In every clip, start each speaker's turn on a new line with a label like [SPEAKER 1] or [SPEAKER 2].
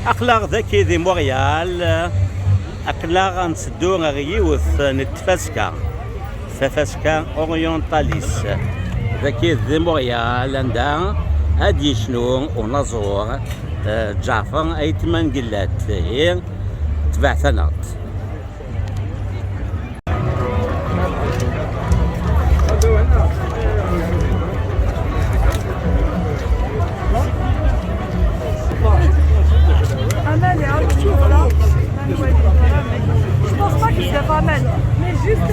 [SPEAKER 1] أقلق ذكي ذي موريال أقلق نسدو غيوث نتفاسكا تفاسكا أورينتاليس ذكي ذي موريال عندها هادي شنو ونزور جعفر أيتمان قلات هي تبع ثنات.
[SPEAKER 2] Je pense pas qu'il soit pas mal, mais juste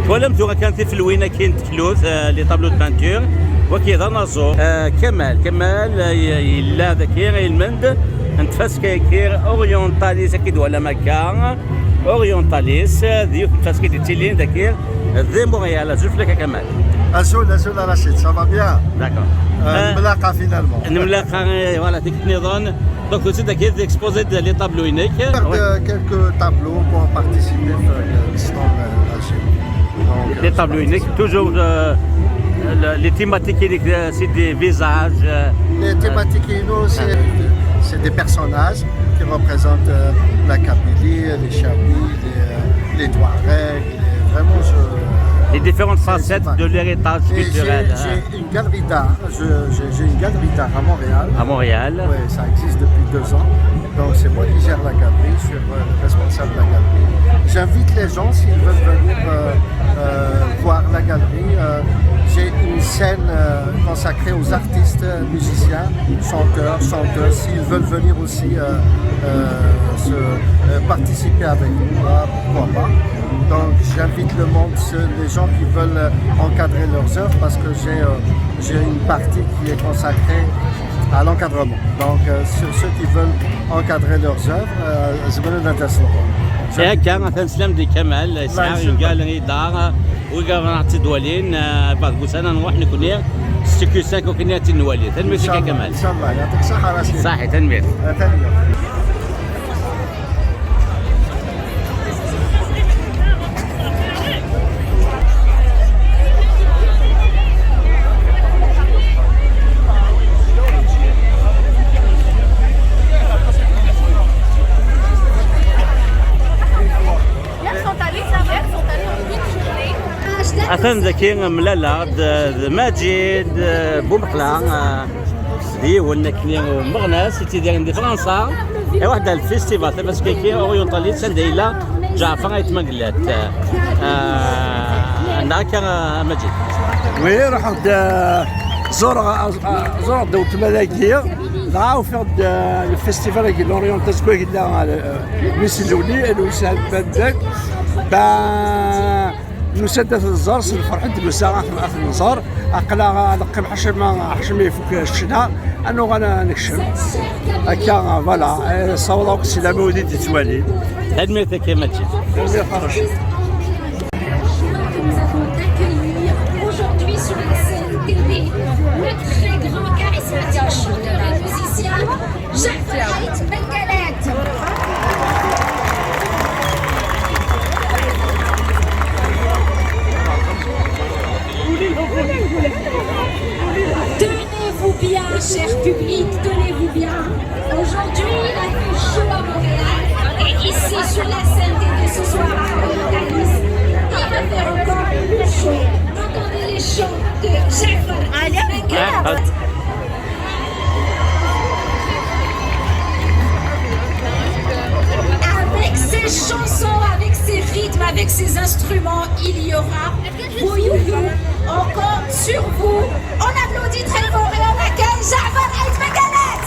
[SPEAKER 1] ولم تغا كانت في الوينه كاين تكلوث لي طابلو دو بانتور وكيضا نازور كمال يلا ذاكي المند نتفاس كير اورينتاليس اكيد ولا مكان اورينتاليس ذيك نتفاس كي تيلين ذاكي ذي موريال زوج لك كمال
[SPEAKER 3] Azul Rachid, ça va bien?
[SPEAKER 1] D'accord.
[SPEAKER 3] Mlaka finalement.
[SPEAKER 1] Mlaka, voilà, tes nidon. Donc aussi, tu as exposé les tableaux uniques.
[SPEAKER 3] Quelques tableaux pour participer à l'histoire Rachid.
[SPEAKER 1] Les tableaux uniques, toujours les thématiques, c'est des visages.
[SPEAKER 3] Les thématiques, c'est des personnages qui représentent la Kabylie, les Chablis, les Touaregs, vraiment
[SPEAKER 1] les différentes facettes de l'héritage culturel.
[SPEAKER 3] J'ai une galerie d'art. J'ai une galerie d'art à Montréal.
[SPEAKER 1] À Montréal.
[SPEAKER 3] Oui, ça existe depuis 2 ans. Donc c'est moi qui gère la galerie, je suis responsable de la galerie. J'invite les gens s'ils veulent venir voir la galerie. J'ai une scène consacrée aux artistes, musiciens, chanteurs, chanteuses. S'ils veulent venir aussi participer avec nous, pourquoi pas. Donc j'invite le monde, les gens qui veulent encadrer leurs œuvres, parce que j'ai une partie qui est consacrée à l'encadrement. Donc ceux qui veulent encadrer leurs œuvres, c'est bien intéressant.
[SPEAKER 1] هكا مثلا سلام دي كمال يسعى قال دار وقال نعطي دوالين بعد سنه نروح نكون ستيكو ساكو كنياتي نوالي تنمير كمال
[SPEAKER 3] ان شاء الله يعطيك الصحه رشيد
[SPEAKER 1] صحيح تنمير أثن ذكي ملالا ماجد بومحلا دي ولنكني مغناس تيدير دي فرنسا واحد الفيستيفال بس كي اورينتاليس سنديلا جعفر يتمقلات عندك ماجد
[SPEAKER 4] وي رحت زور دوت ملاكيه نعاو في الفيستيفال كي لورينتاس كوي لا ميس الاولي الوسام بندك مسدة الزرس الفرحة المساعة في النصار أقلا لقم حشم يفك الشنا أنو غانا نكشم هكا فوالا صولا وكسلامة ودي تتوالي
[SPEAKER 1] خدمتك يا ماتشي
[SPEAKER 4] خدمتك فرشي
[SPEAKER 5] Tenez-vous bien, cher public, tenez-vous bien. Aujourd'hui, la fait chaud à Montréal. Et ici, sur la scène de ce soir à Montréal, il va faire encore plus chaud. Entendez les chants de Jacques. qu'il y aura vos you-you. On compte sur vous. On applaudit très fort et on accueille Javan Aït Meganet.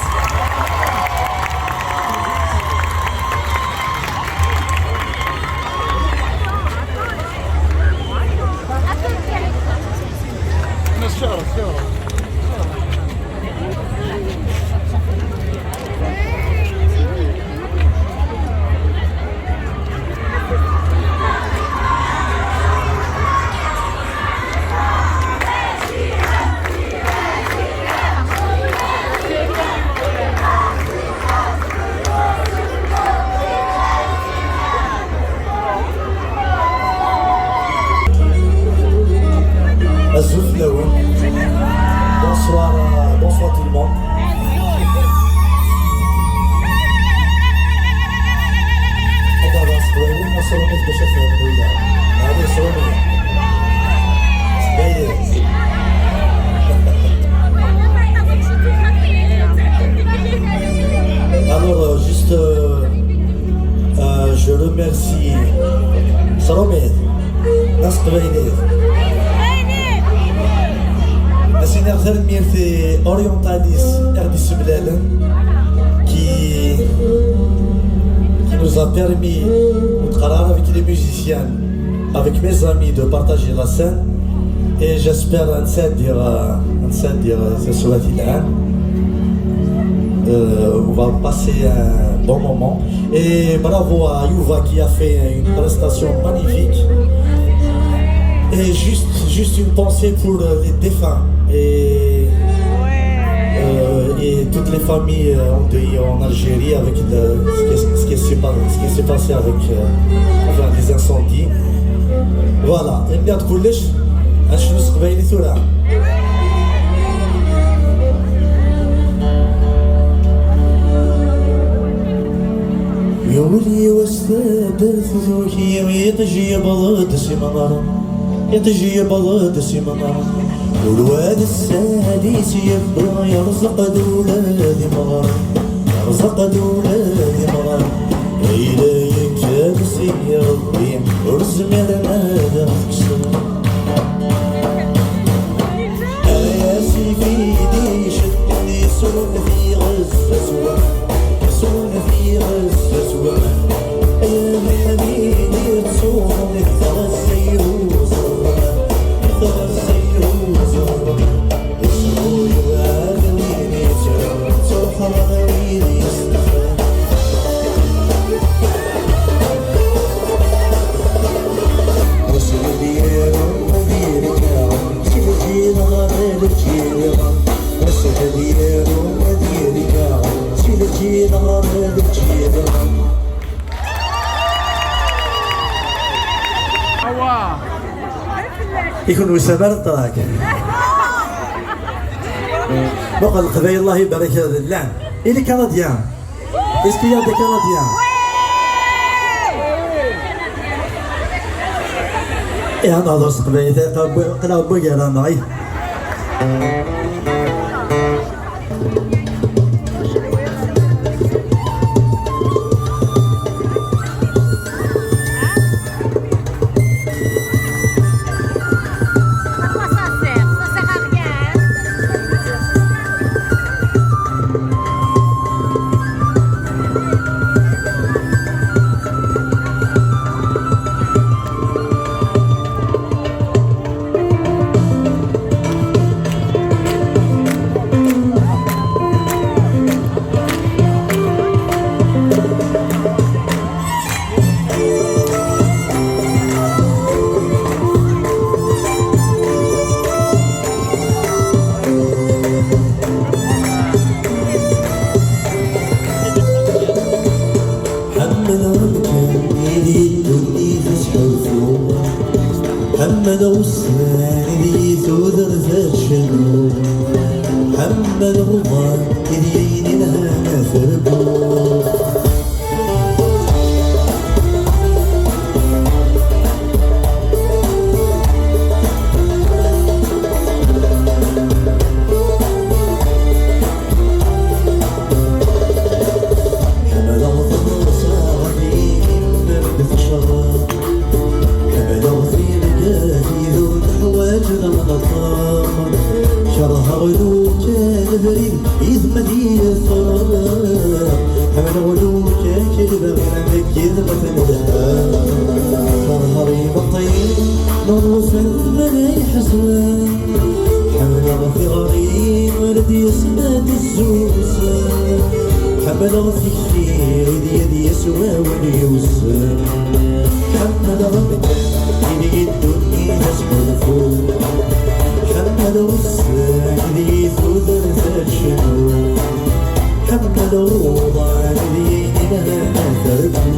[SPEAKER 6] Bonsoir tout le monde. Alors juste je remercie Salomé, c'est Orientalis Erdis Blelen qui nous a permis avec les musiciens, avec mes amis de partager la scène et j'espère on va passer un bon moment et bravo à Yuva qui a fait une prestation magnifique et juste une pensée pour les défunts et toutes les familles endeuillées en Algérie avec ce qui s'est passé avec les incendies. Voilà, et bien تقولش شنو قبايلي ثورة. يولي واستدر ثوكي ويتجي بلد سمنار يتجي بلد سمنار والواد السادس يبقى يرزق دولادي مغار يرزق دولادي مغار إلى يكابسي يا ربي ورزم يا نادى تكسر يا سيدي شدني سون في غزة سوا سون في غزة سوا يا حبيبي تصون ثلاث سيروز ثلاث سيروز اسمو يوالي تروح غويلي يستفاد وصل ديالو مدير كاعو سيلجي نغامر الجيل وصل ديالو مدير كاعو سيلجي نغامر الجيل يكون وسبر طاق بقى القبائل الله يبارك هذا اللعن إلي كنديان اسكي يا دي كنديان إيه أنا هذا القبائل قلنا بقى أنا محمد وصلان اللي ثوذر ذات شنو محمد غضان اللي ينهانا ثربو حمد يثمدي الصور حمل ولوك كذبة من كذبة الدهر نهاري بطير نوصل من يحزن حمل غفيري ورد يسند الزوز حمل غفير يدي يسوى وليوسن حمل غفير يدي الدنيا تسكن فوق حمل غفير يدي ثوذر ثرشنو حمل وضع يدي لنا تربو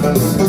[SPEAKER 3] Thank you.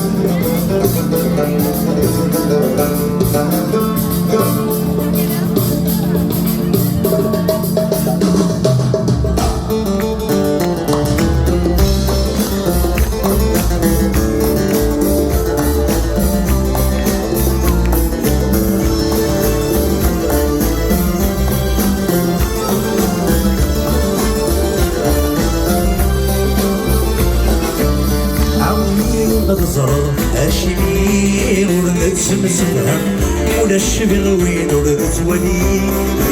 [SPEAKER 6] بغوين ورد ولي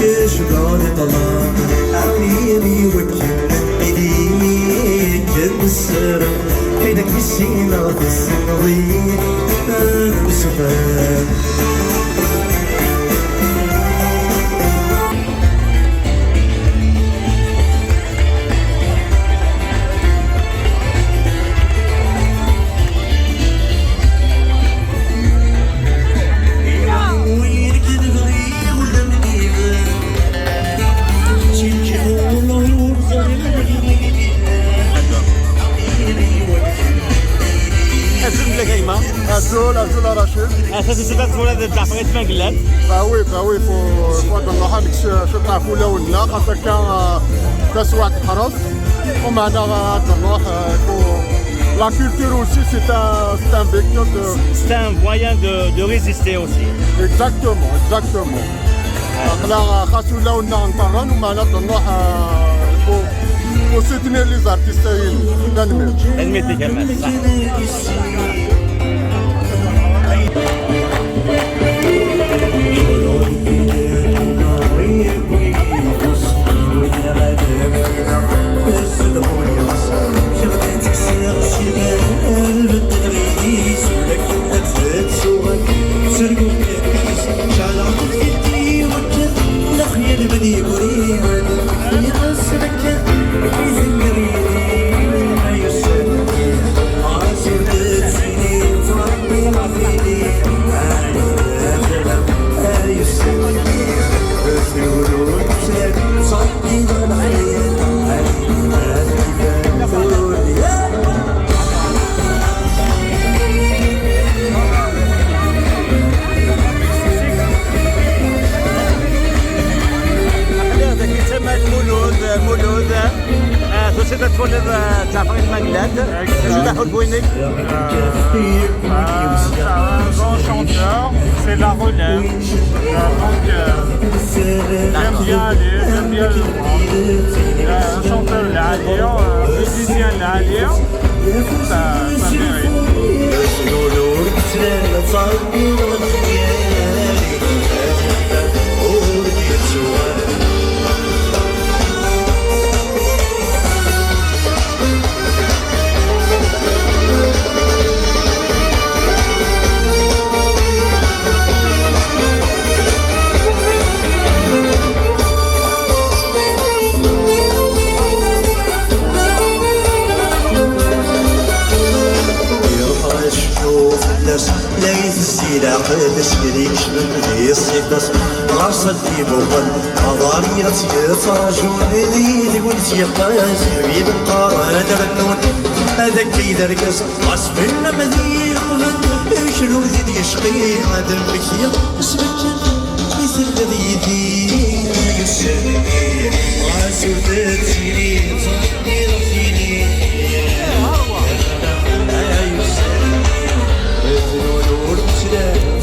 [SPEAKER 6] يا شبان طلال عميري وكل إليك السر حينك بالسينة في السنغين وسفان
[SPEAKER 3] Azul Rachid.
[SPEAKER 1] Ça c'est super pour la Jafret Manglet.
[SPEAKER 3] Bah oui, faut نروح نشطع فولا ولنا خاطر كان تسوع الحرب ومعنا نروح la culture aussi c'est un vecteur de
[SPEAKER 1] C'est un moyen de résister aussi.
[SPEAKER 3] exactement احنا خاص ولا ولنا نقرن ومعنا نروح pour soutenir les artistes d'animés.
[SPEAKER 1] الميتي كمان صح. Société de Follet Jafret Manglet. Je t'appelle Bouinek.
[SPEAKER 7] C'est un grand chanteur, c'est la relève. Donc j'aime bien le prendre. Un chanteur l'allier, musicien l'allier, ça mérite.
[SPEAKER 6] ليس السلاح تشكريش من يصيبس غرصة في بوغل أضارية يتراجون لي قلت يقاس حبيب القارة درنون هذا كي دركس غصب المذيق شنو زيد يشقي هذا المكية اسمك مثل الذي يدي يسرني غاسو تاتيني صدقني رفيني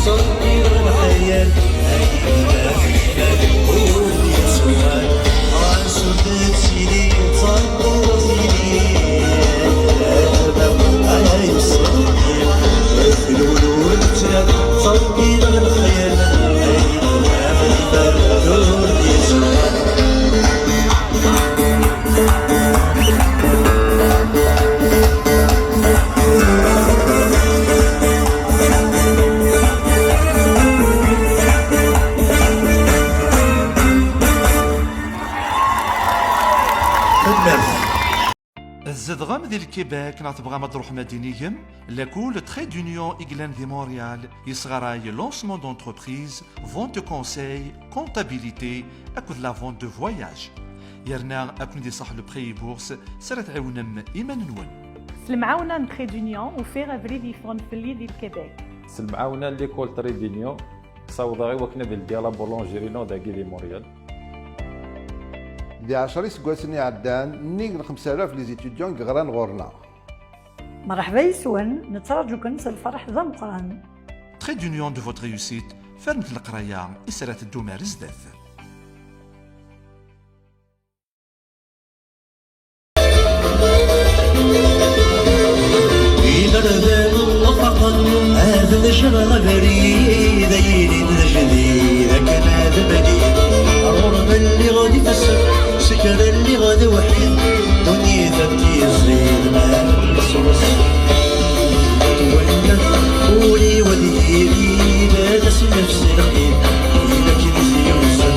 [SPEAKER 6] صدقي الخيال قولي سؤال عاشو تاتيني صدقي رفيني أنا يسرني يقولوا الرجال صدقي الخيال قولي سؤال
[SPEAKER 8] الزدغام ديال الكيباك نعتبغى ما تروح مدينيهم لكول تري دونيون إغلان دي مونريال يصغراي لونسمون دونتربريز فونت كونساي كونتابيليتي أكود لا فونت دو فواياج يرنا أكون دي صح لو بري بورس سرت عاونم إيمان نون
[SPEAKER 2] المعاونة تري دونيون وفيغ افري ديفون في اللي ديال الكيباك
[SPEAKER 9] المعاونة ليكول تري دونيون صوضا غير وكنا ديال بولونجيري نو داكي دي موريال
[SPEAKER 10] دي 10 سكواسني عدان نيك 5000 لي زيتيديون غران غورنا
[SPEAKER 11] مرحبا يسون نترجوكم الفرح ذا مقران
[SPEAKER 8] تري دونيون دو فوت ريوسيت فرمت القرايه اسرات الدومار زداف
[SPEAKER 6] هذا الشغل بريد يدين الجديد وحيد دنيا كيزيد مع البصوص تولى قولي وديري لا نسي نفسي الخير إلا كنزي يوصل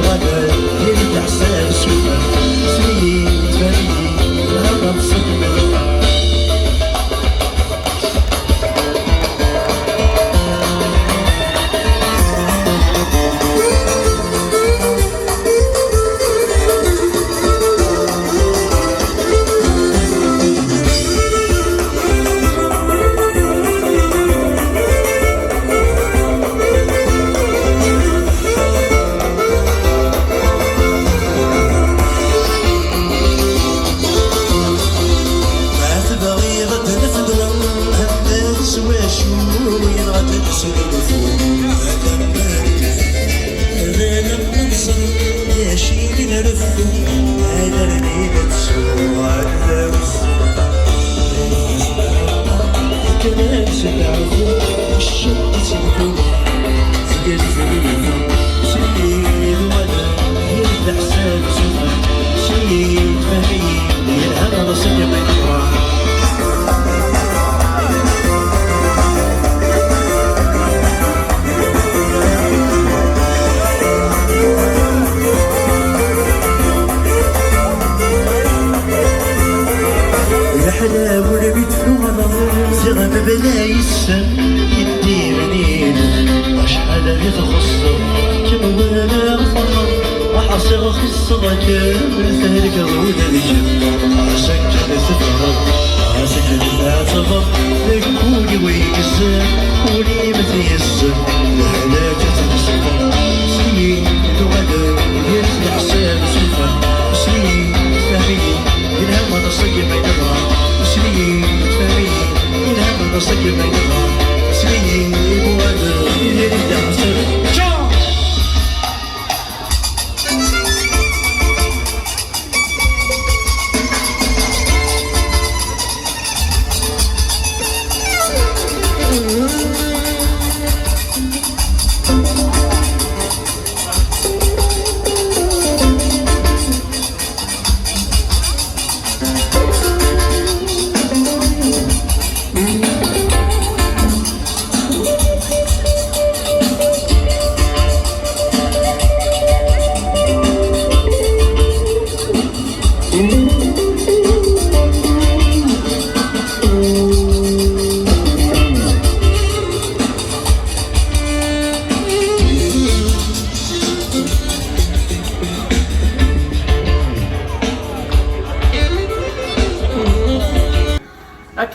[SPEAKER 6] غدا يرد حساب سوى سنين تفريدي هذا مصدق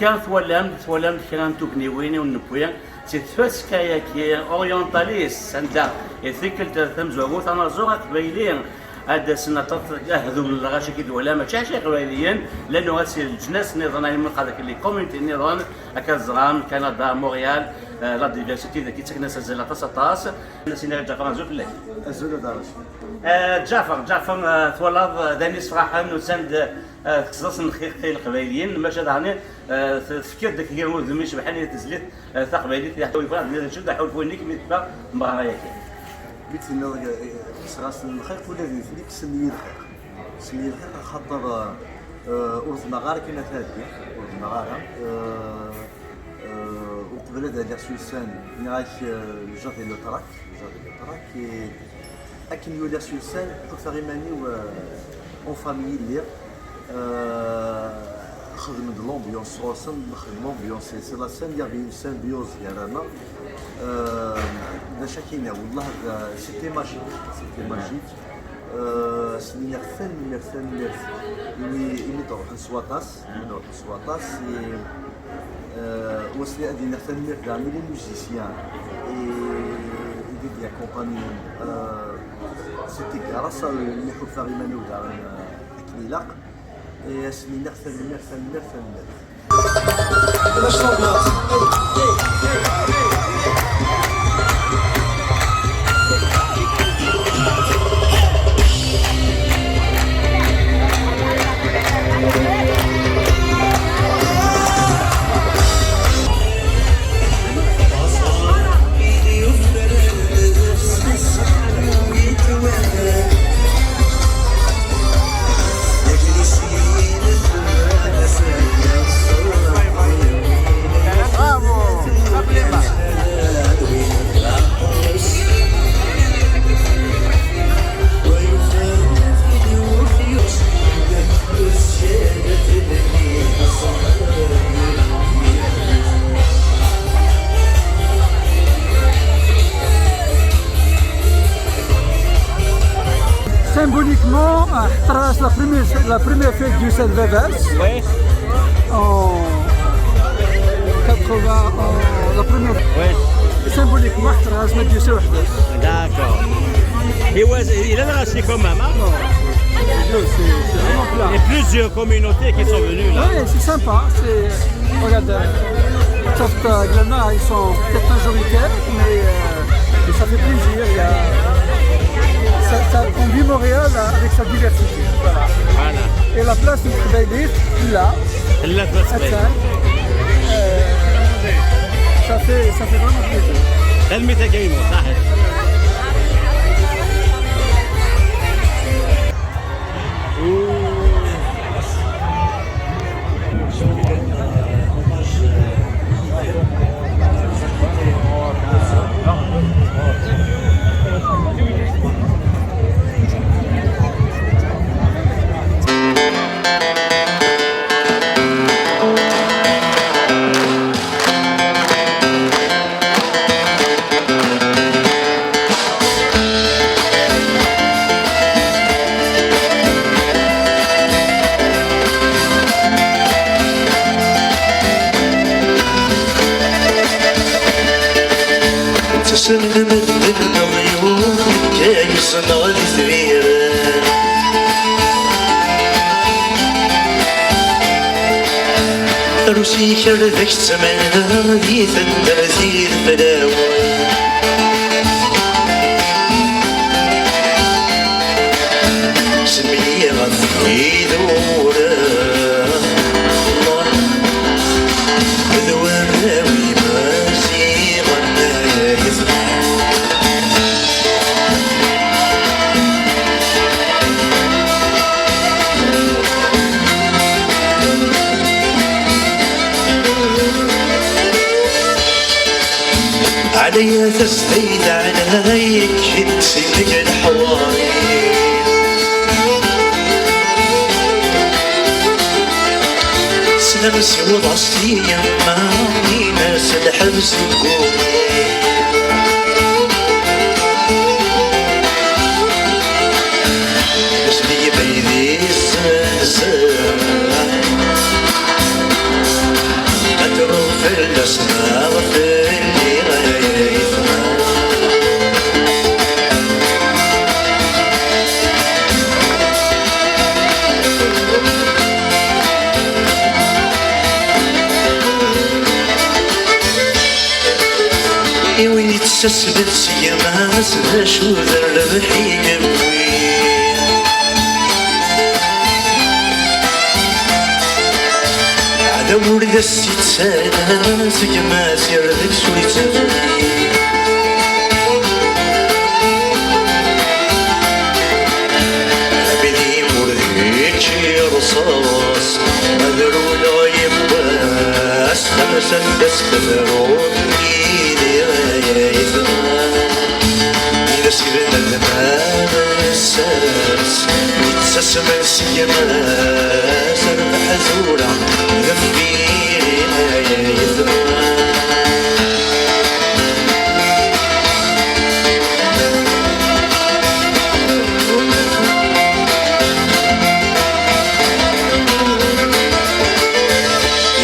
[SPEAKER 1] هكا ثولمت كلام توكنيويني والنبويا تتفاس كاياكي اورينتاليس عندها يثيكل تمزوغوت انا زوغا قبيلين هذا سنة هذو الغاشي كيدو ولا ما شي قبيليين لانه غاسي الجناس نظام من هذاك اللي كوميونتي نظام هكا زغام كندا مونريال لا ديفيرسيتي ذاك تسكن ناس زلا طاس الناس اللي جعفر زوج لك
[SPEAKER 3] الزول دارش
[SPEAKER 1] جعفر ثولاض دانيس فرحان وسند خصاص الخير القبائليين ماشي دعني تفكير داك غير مش بحال تزليت تقبايلي يحاول يفرض نشد حول فونيك متبع مغايا
[SPEAKER 12] بيت خصاص الخير ولا فيك سمي الخير سمي الخير خاطر أرضنا غار كنا ثلاثة أرضنا غار وقبل هذا لاسوسان نعاش جافي لو تراك أكن يو لاسوسان تفرغ ماني اون فامي اللي خدم د لومبيونس روسن خدم لومبيونس سي لا سان يافي اون سيمبيوز ديالنا باش كاينه والله سيتي ماجيك سنين فن إني تروح لسواطاس وصلي هذه نفهم كاع لي ميوزيسيان et des accompagnants c'était grâce à l'école Farimano dans Aknilaq et اسمي نفهم
[SPEAKER 4] symboliquement, la première fête du Saint-Vévers.
[SPEAKER 1] Oui.
[SPEAKER 4] En 80, la première.
[SPEAKER 1] Oui.
[SPEAKER 4] Symboliquement, c'est du Saint-Vévers.
[SPEAKER 1] D'accord. Il a racheté quand même, hein?
[SPEAKER 4] C'est vraiment plat.
[SPEAKER 1] Il y a plusieurs communautés qui sont venues là.
[SPEAKER 4] Oui, c'est sympa. Regarde, ils sont peut-être majoritaires, mais ça fait plaisir. On vit Montréal avec sa diversité.
[SPEAKER 1] Voilà.
[SPEAKER 4] Et la place du Kbaïlit, là, ça fait vraiment plaisir.
[SPEAKER 1] تلميذ كريم صحيح.
[SPEAKER 13] تسلمت من الغيوم كايس نغد ثبيران روسي كردك تسمعنا دي تندرسي الفلاوان سمي غثي دورا ذوان راوي ماسي غنايا يثنى عليا تستيد عليك تسيبك الحواري سلام سيوض عصتي يماني ناس الحبس وقومي اسمي بيدي الزنزان أدرو في الأسماء في اللي غايثنا وين تسسبت سيما سباش وذر لبحي قبوي عدا ورد السيد سانا سيما سيردك سوري تفري عبدي مردك رصاص أذرو لا يباس خمسا دس كفروني إذا سيرنا الزمان الساس يتسسم السيما سربح زورا غفيرنا يا يثمان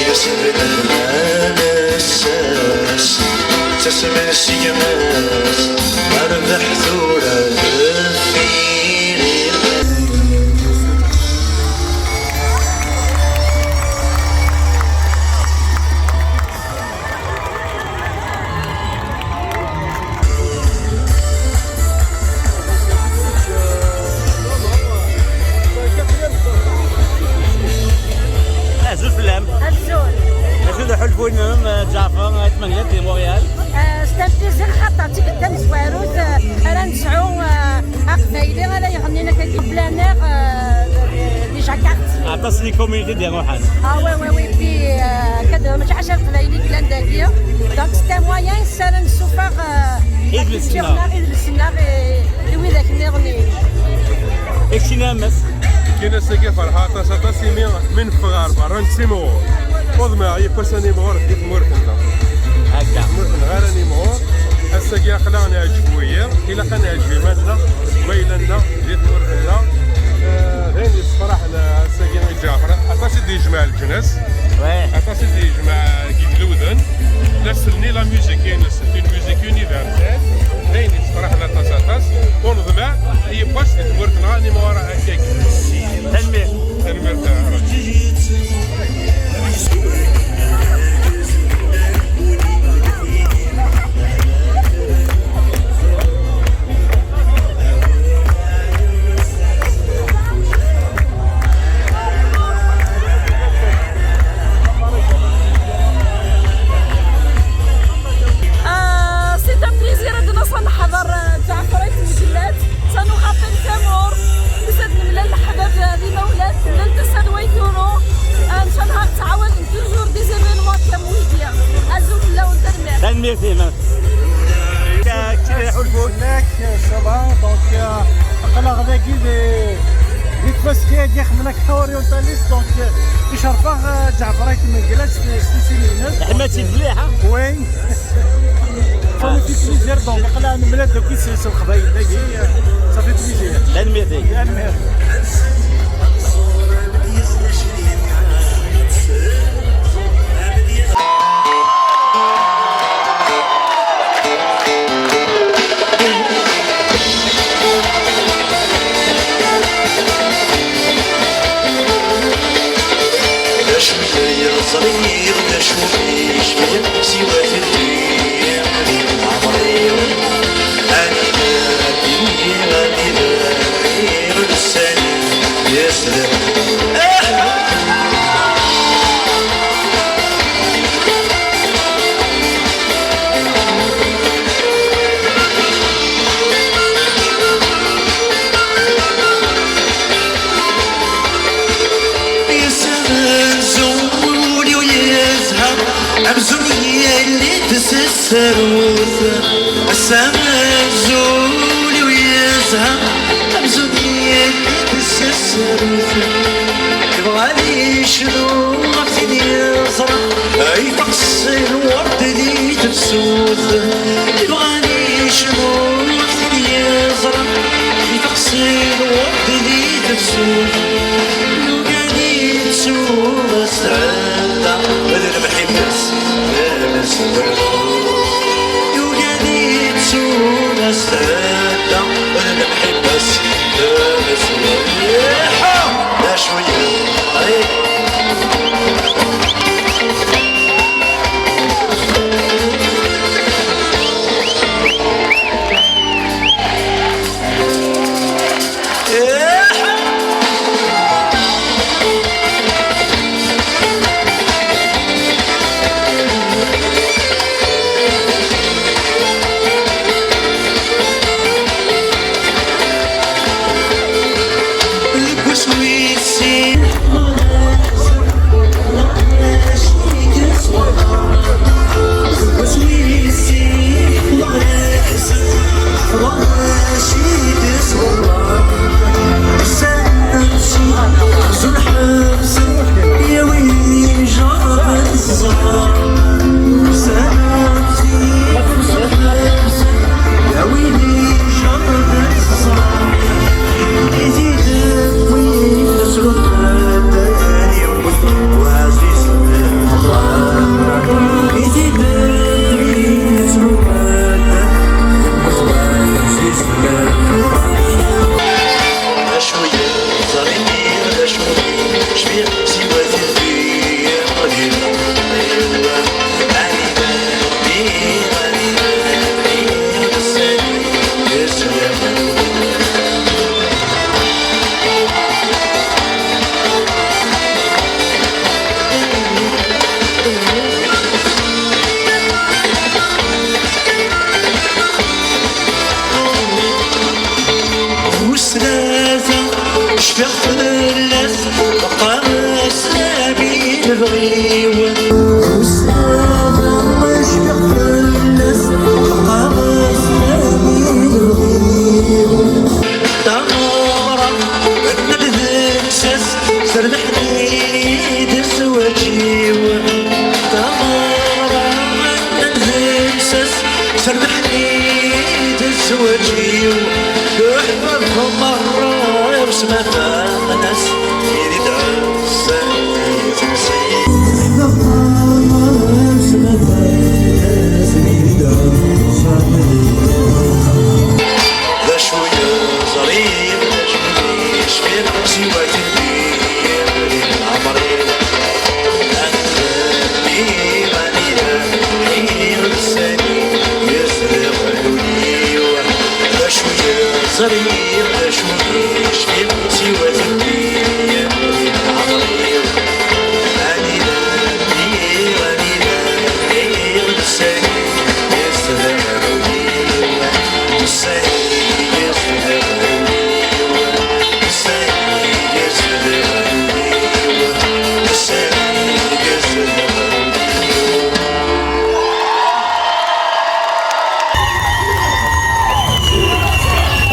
[SPEAKER 13] إذا سيرنا الزمان الساس تسم السيماس أربح ثورة غفيري
[SPEAKER 1] زول فلام
[SPEAKER 14] الزول
[SPEAKER 1] شنو حلفوا لنا جعفر 8 في مونريال
[SPEAKER 14] ستان بليزير خاطرتي قدام زواروت راه نسعو قبايلي راه يغنينا كدي بلانير دي جاكارت
[SPEAKER 1] عطاس لي كوميونيتي ديال روحان
[SPEAKER 14] وي وي بي كدو ماشي 10 قبايلي كلان داكيا دونك ستا مويان سالا نسوفاغ
[SPEAKER 1] عيد السنة
[SPEAKER 14] عيد السنة وي ذاك نغني
[SPEAKER 1] اكشي نامس
[SPEAKER 15] كاين ساكي فرحات ساتاسيمي من فغار برا نسيمو وضمع يبساني مور ديك مورفنا
[SPEAKER 1] هكا
[SPEAKER 15] مورفنا غير مور الساكي خلانا عجبويا إلا كان عجبي مالنا ويلنا ديك مورفنا
[SPEAKER 1] ميرسي كي يحلفوا
[SPEAKER 3] هناك سبعة دونك قلنا غدا كي تفاسكي ديال خدمنا كاوريونتاليست دونك يشرفه جعفري كما قالت ستيسينينات
[SPEAKER 1] حماتي مليحه
[SPEAKER 3] وي صافي في بليزير دونك قلنا نملات دوك يسلسل القبايل داكي صافي بليزير
[SPEAKER 1] الميرسي
[SPEAKER 13] صغير ما شوفيش فيه سوى في الدنيا عمري أنا غير السنة يا سلام أمزولي اللي تسسروث السما زولي ويزهق أمزولي اللي تسسروث يبغالي شنو غفتي يزرق يفقس الورد اللي تبسوث يبغالي شنو غفتي يزرق يفقس الورد اللي تبسوث لو قاعدين تسوق السعادة بدل بحبس يوجدي تسوق السعادة بدل بحبس لا شوية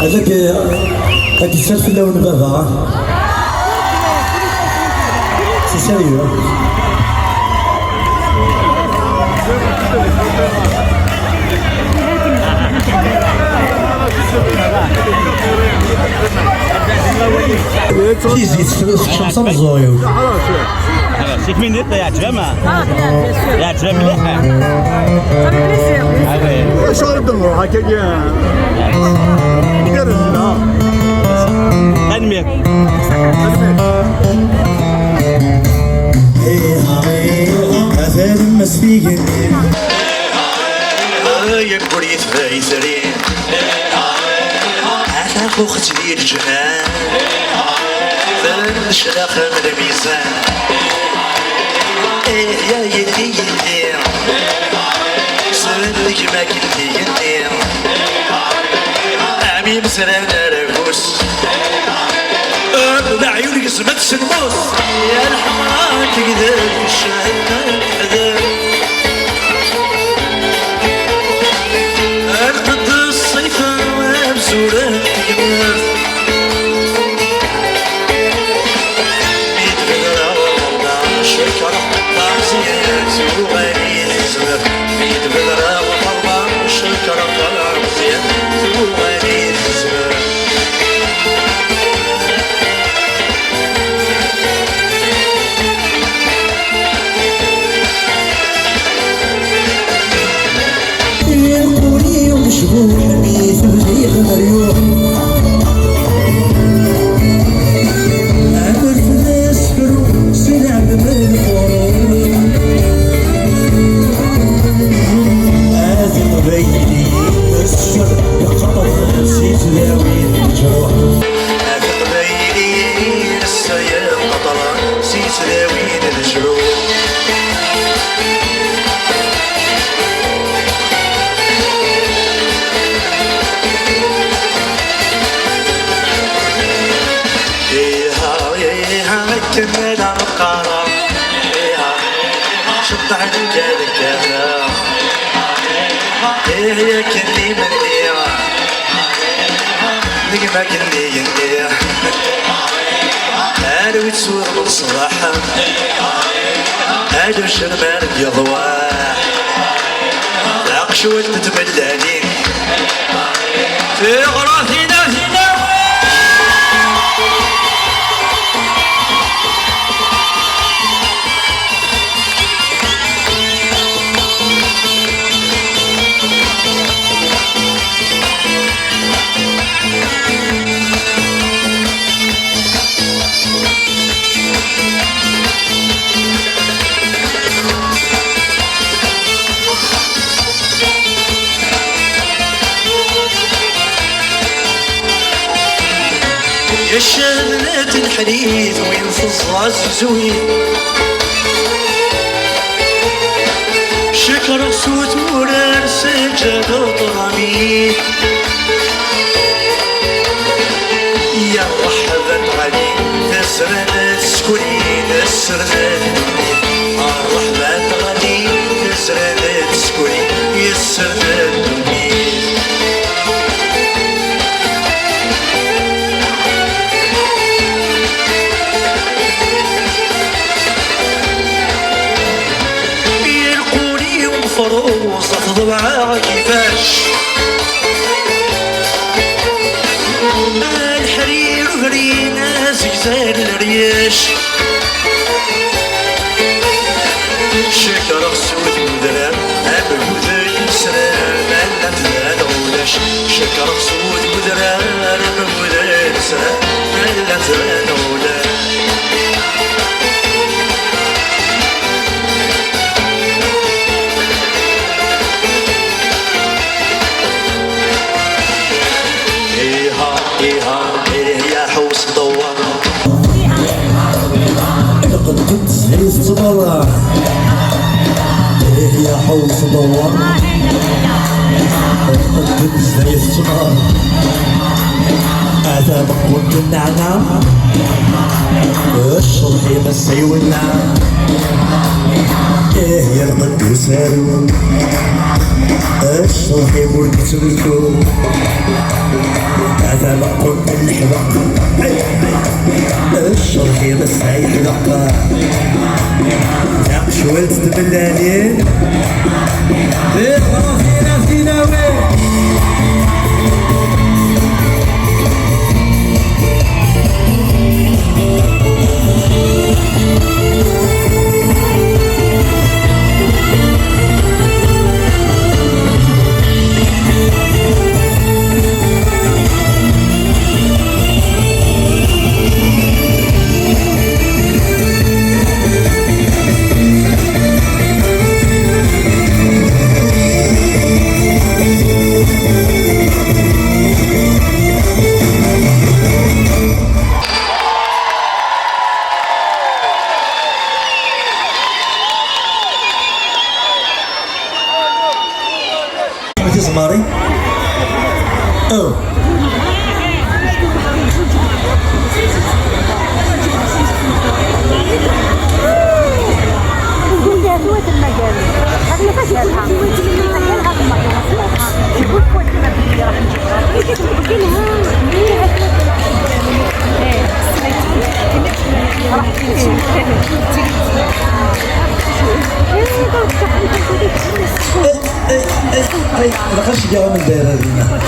[SPEAKER 6] هذاك السالفه اللي ون بابا سي سيريو. كيزيد الشمس مزويو.
[SPEAKER 1] سيك مينيت يعجبها ما يعجبها مليح.
[SPEAKER 7] شو غندمرو هكا
[SPEAKER 1] تنميك
[SPEAKER 6] هذا المسفيق
[SPEAKER 13] يا كوريت فايسرين أنا فوقت لي الجنان فالشلاخ من الميزان يا يدي يدي صدق ما كنت يدي عمي مسران راكوس لعيونك سمت سنموس يا الحمراء تقدر الشهد حذر أرقد الصيفة وابزورة تقدر بيت بدرة وفرنا شكرا طعزيات وغني الزمر بيت بدرة وفرنا شكرا طعزيات وغني الزمر
[SPEAKER 6] مشغول بيه في الريوح عبر في الاسفر سلعب بالفروض آذن بيني السر يقطر نسيت لاوي الجروح
[SPEAKER 13] آذن بيني السر يقطر نسيت لاوي الجروح كمل على القرار شط عنك الكلام يا كني من ليا نجمة كني ينيا أنا وتسور من صباحا أنا وشرمان بيضواح العقش والتتبلاني في غراثنا فينا الشملات الحديث وين في الصاص زوين شكر صوت ورار سجاد وطرامي يا مرحبا علي تسرنات سكونين السرنات مرحبا علي تسرنات سكونين السرنات فروز ضبعها كيفاش الحرير غرينا زيزال الرياش شكر سود مدران أبو ذي سران أنا تلان عولاش شكر سود مدران أبو ذي سران أنا تلان عولاش يا حوس دوار
[SPEAKER 6] لقد كنت زهيز تبرع يا حوس دوار لقد كنت زهيز تبرع هذا مقود النعناع الشرحي مسي والنعم يا رمد الشرقي بس يحرق شويت تبلالين فينا وين زماري او دخل شجاعة من دايرة هذينا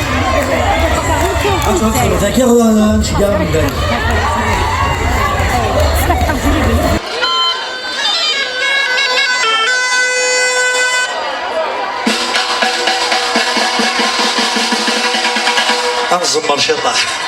[SPEAKER 6] أصلا ذاكرة شجاعة من دايرة
[SPEAKER 13] الزمر شطح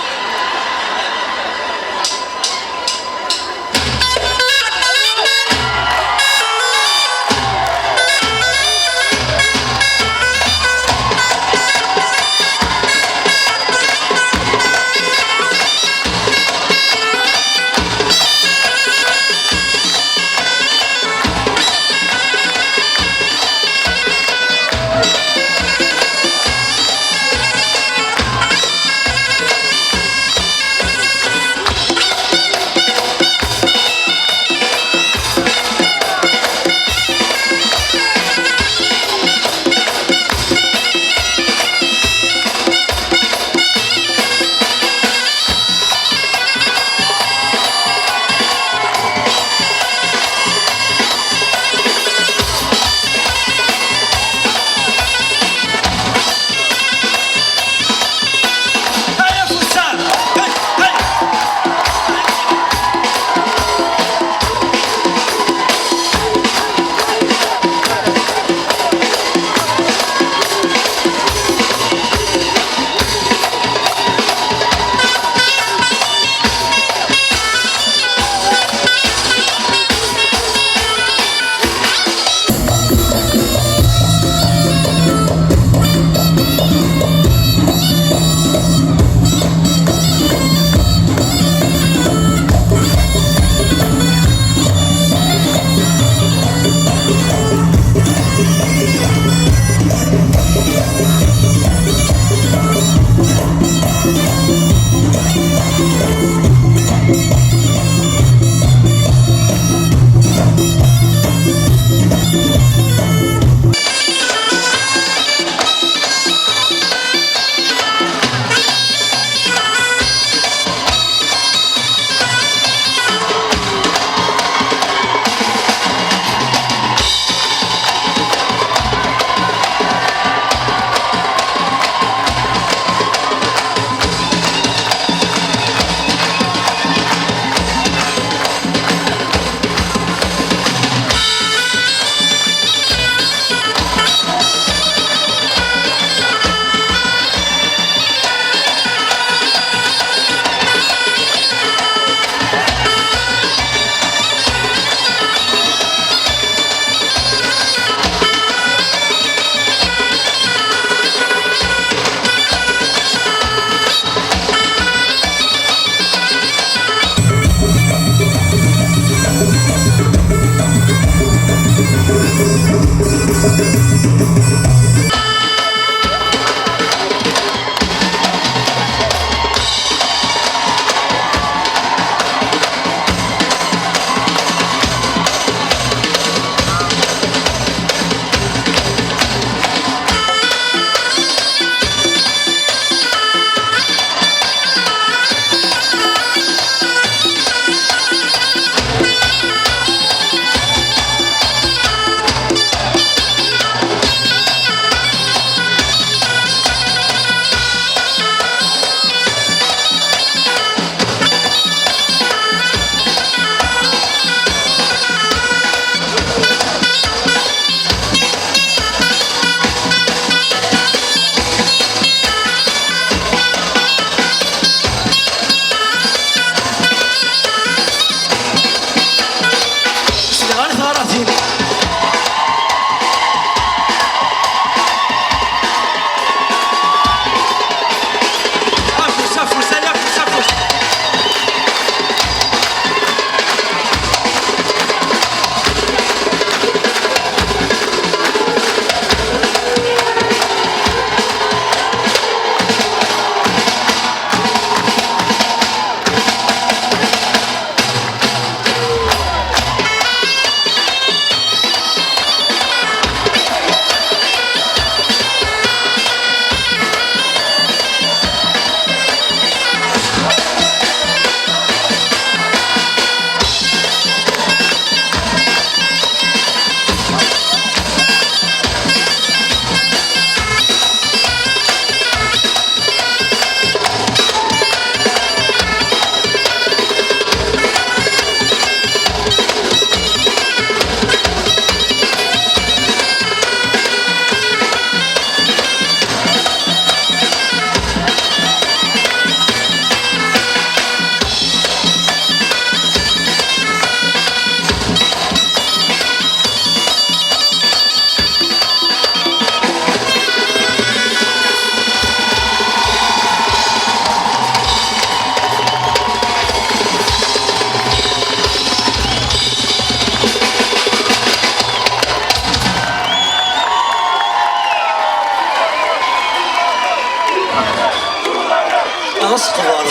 [SPEAKER 13] غصقبر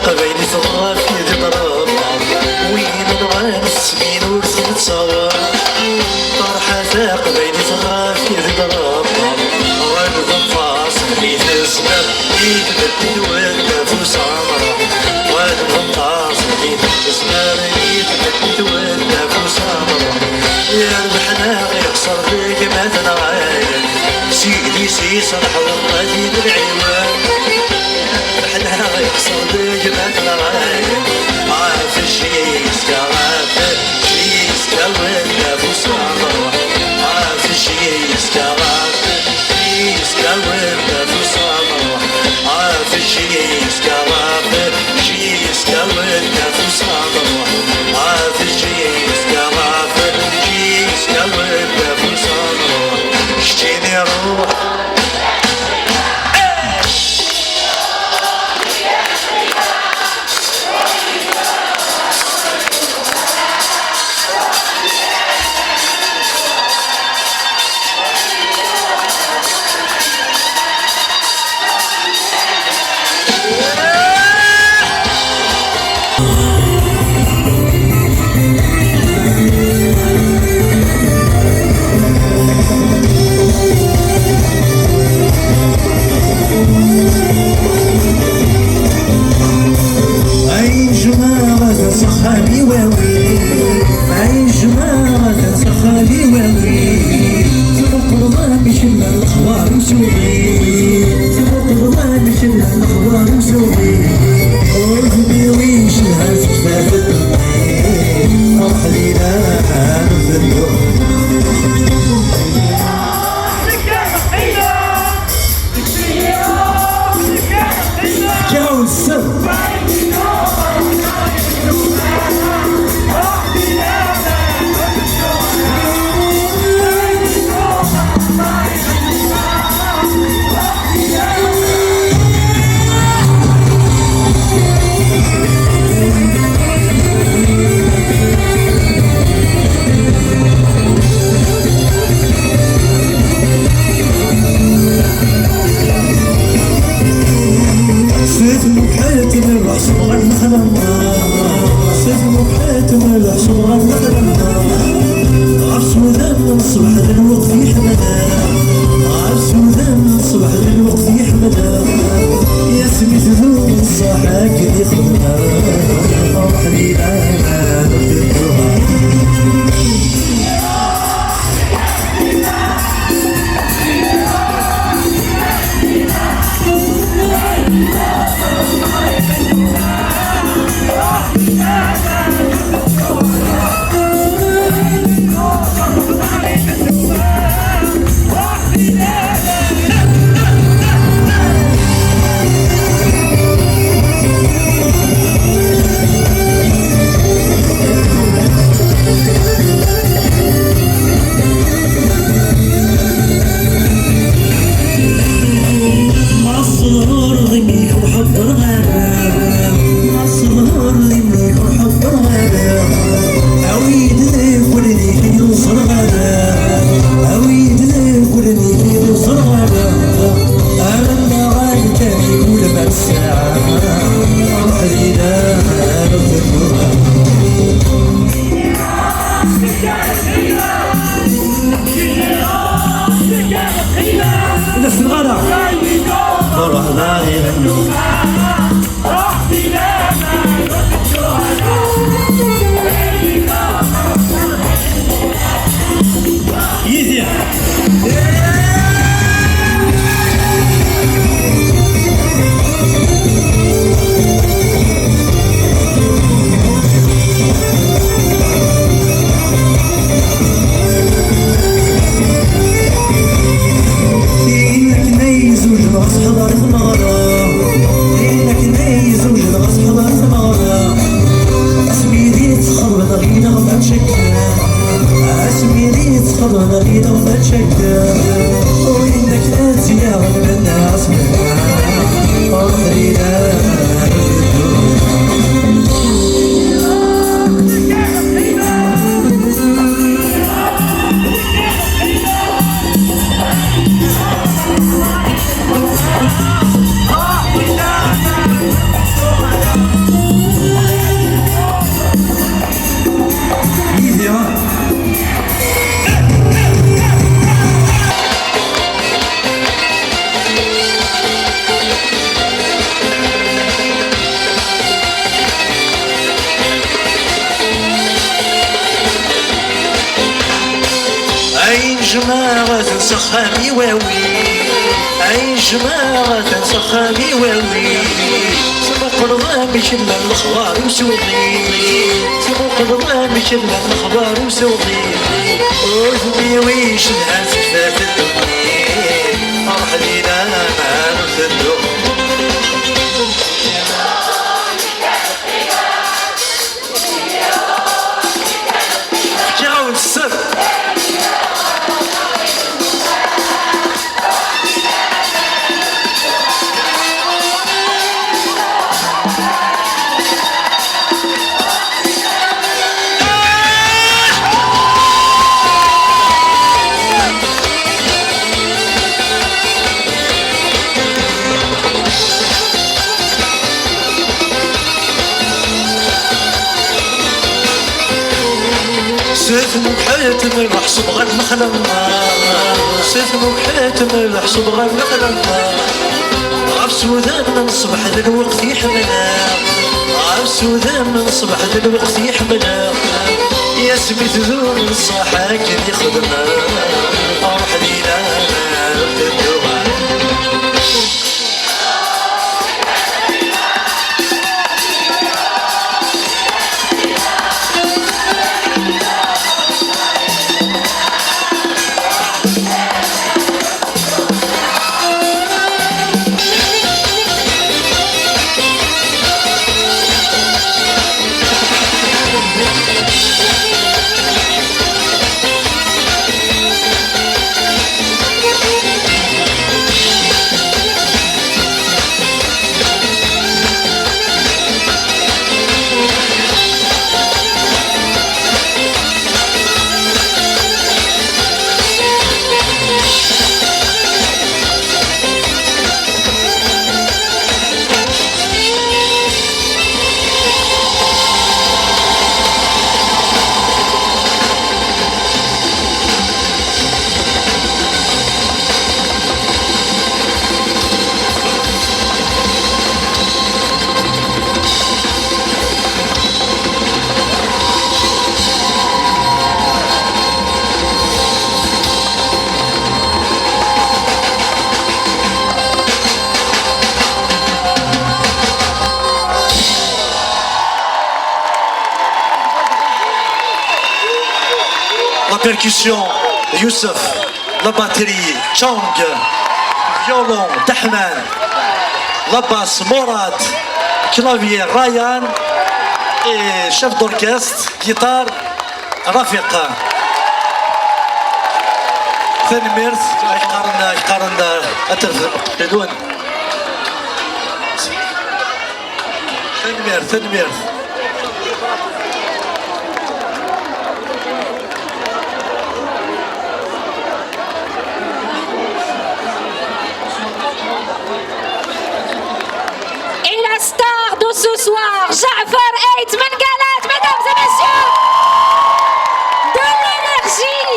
[SPEAKER 13] قبيل ثغار في ضرب وين نغانس بين ورث نتصور طرحة ثاق بين ثغار في ضرب ورد الفاصل حيث الزمر يتبدل والنفوس عمره ورد الفاصل حيث الزمر يتبدل والنفوس عمره يربحنا يخسر فيك مثلا غاية سيدي سي صلح والله بالعيوان احنا يخسر بجمال الغاية عارف الشيس كعارف الشيس كالنفوس عمره عارف الشيس كعارف الشيس كالنفوس عمره عارف الشيس كعارف الشيس كالنفوس عمره عارف الشيس كعارف الشيس كالنفوس عمره اشتيني روح
[SPEAKER 16] Thank you.
[SPEAKER 13] جماعة سخامي واوي أي جماعة سخامي واوي سبق الرامش إلا الأخبار وسوقي سبق الرامش إلا الأخبار وسوقي وذبي ويش الناس كفات الدنيا فرح لينا ما نفدو جاو السر سيثم بحياتم الحصب غير مخلنا سيثم بحياتم الحصب غير مخلنا عب سودان من صبح للوقت يحملنا عب سودان من صبح للوقت يحملنا يا سميت ذور الصاحة كان يخدمنا أروح لينا الدوام percussion Youssef, la batterie Chang, violon Dahman, la basse Morad, clavier Ryan et chef d'orchestre, guitare Rafiq. ثاني ميرث يقارن أترف بدون ثاني ميرث
[SPEAKER 5] star de ce soir, Jaafar Ait Mengalat, mesdames et messieurs, de l'énergie.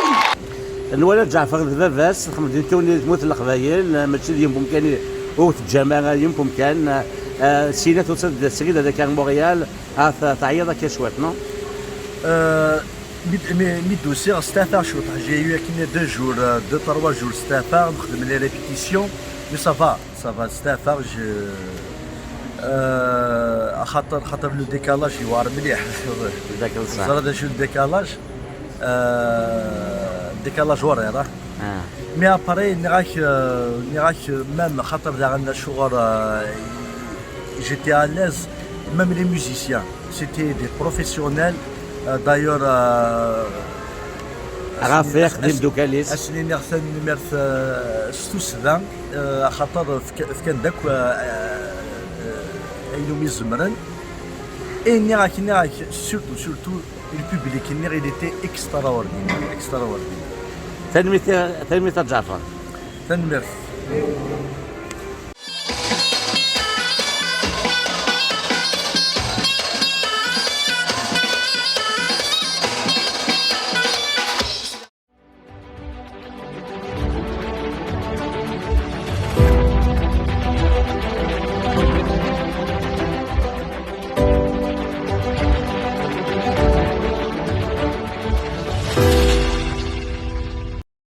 [SPEAKER 1] الولد جعفر الباباس خمدين توني تموت القبايل ماشي اليوم بامكاني وقت الجماعه اليوم بامكان سينا توصل السيد هذا كان مونريال تعيط كي شويه نو
[SPEAKER 12] ميدو سير ستافا شوط j'ai eu كنا 2 jours 2-3 jours ستافا نخدم لي ريبيتيسيون مي سافا ستافا خاطر لو ديكالاج يوار مليح
[SPEAKER 1] ذاك الصح
[SPEAKER 12] زرا شو الديكالاج ديكالاج ورا راه مي ابري نراك ميم خاطر دارنا شغل j'étais à l'aise même les musiciens c'était des professionnels d'ailleurs
[SPEAKER 1] رافيق ديال دوكاليس
[SPEAKER 12] اسني نمرث ستوسدان خاطر كان داك اينو ميزمرن اي نراك surtout le public il était extraordinaire
[SPEAKER 1] تنمية جعفر
[SPEAKER 12] تنمية